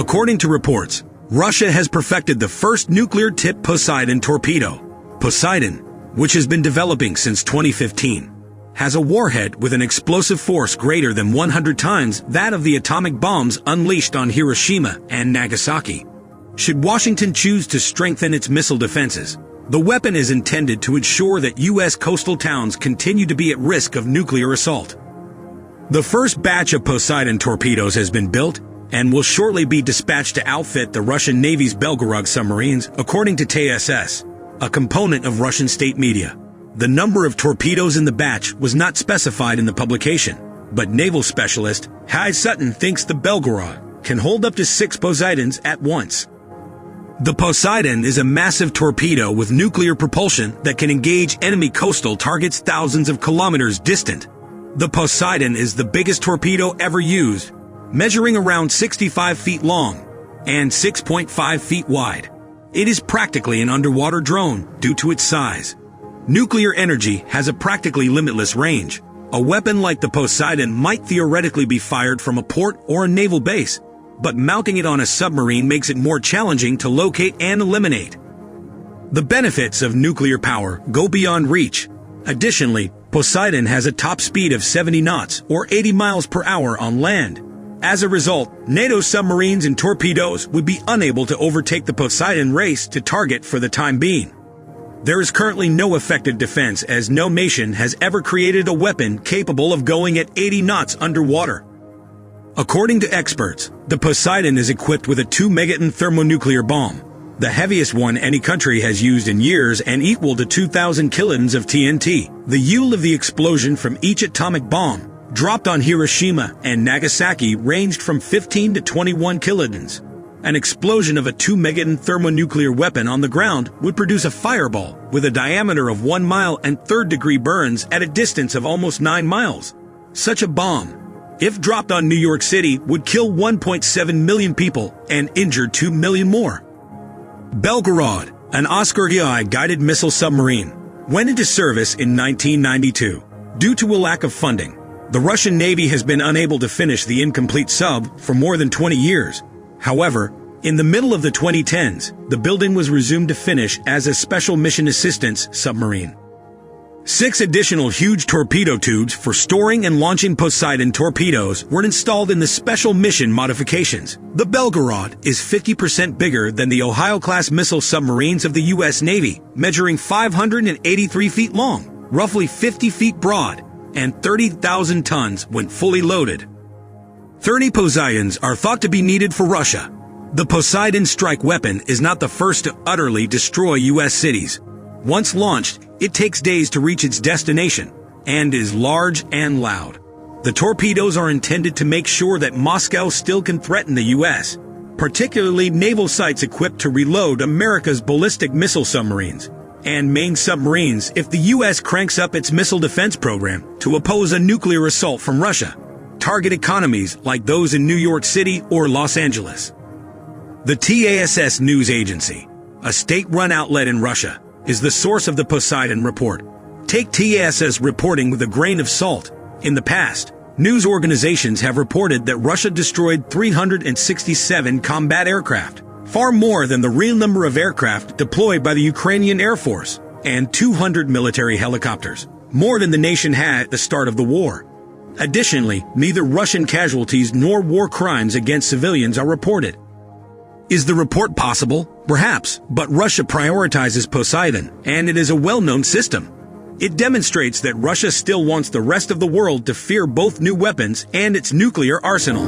According to reports, Russia has perfected the first nuclear-tipped Poseidon torpedo. Poseidon, which has been developing since 2015, has a warhead with an explosive force greater than 100 times that of the atomic bombs unleashed on Hiroshima and Nagasaki. Should Washington choose to strengthen its missile defenses, the weapon is intended to ensure that U.S. coastal towns continue to be at risk of nuclear assault. The first batch of Poseidon torpedoes has been built and will shortly be dispatched to outfit the Russian Navy's Belgorod submarines, according to TSS, a component of Russian state media. The number of torpedoes in the batch was not specified in the publication, but naval specialist Hai Sutton thinks the Belgorod can hold up to 6 Poseidons at once. The Poseidon is a massive torpedo with nuclear propulsion that can engage enemy coastal targets thousands of kilometers distant. The Poseidon is the biggest torpedo ever used, measuring around 65 feet long and 6.5 feet wide. It is practically an underwater drone due to its size. Nuclear energy has a practically limitless range. A weapon like the Poseidon might theoretically be fired from a port or a naval base, but mounting it on a submarine makes it more challenging to locate and eliminate. The benefits of nuclear power go beyond reach. Additionally, Poseidon has a top speed of 70 knots or 80 miles per hour on land. As a result, NATO submarines and torpedoes would be unable to overtake the Poseidon race to target for the time being. There is currently no effective defense, as no nation has ever created a weapon capable of going at 80 knots underwater. According to experts, the Poseidon is equipped with a 2-megaton thermonuclear bomb, the heaviest one any country has used in years and equal to 2,000 kilotons of TNT. The yield of the explosion from each atomic bomb dropped on Hiroshima and Nagasaki ranged from 15 to 21 kilotons. An explosion of a 2-megaton thermonuclear weapon on the ground would produce a fireball with a diameter of 1 mile and third-degree burns at a distance of almost 9 miles. Such a bomb, if dropped on New York City, would kill 1.7 million people and injure 2 million more. Belgorod, an Oscar II guided missile submarine, went into service in 1992. Due to a lack of funding, the Russian Navy has been unable to finish the incomplete sub for more than 20 years. However, in the middle of the 2010s, the building was resumed to finish as a special mission assistance submarine. 6 additional huge torpedo tubes for storing and launching Poseidon torpedoes were installed in the special mission modifications. The Belgorod is 50% bigger than the Ohio-class missile submarines of the U.S. Navy, measuring 583 feet long, roughly 50 feet broad, and 30,000 tons when fully loaded. 30 Poseidons are thought to be needed for Russia. The Poseidon strike weapon is not the first to utterly destroy U.S. cities. Once launched, it takes days to reach its destination and is large and loud. The torpedoes are intended to make sure that Moscow still can threaten the U.S., particularly naval sites equipped to reload America's ballistic missile submarines and main submarines if the U.S. cranks up its missile defense program to oppose a nuclear assault from Russia. Target economies like those in New York City or Los Angeles. The TASS news agency, a state-run outlet in Russia, is the source of the Poseidon report. Take TASS reporting with a grain of salt. In the past, news organizations have reported that Russia destroyed 367 combat aircraft, far more than the real number of aircraft deployed by the Ukrainian Air Force, and 200 military helicopters, more than the nation had at the start of the war. Additionally, neither Russian casualties nor war crimes against civilians are reported. Is the report possible? Perhaps, but Russia prioritizes Poseidon, and it is a well-known system. It demonstrates that Russia still wants the rest of the world to fear both new weapons and its nuclear arsenal.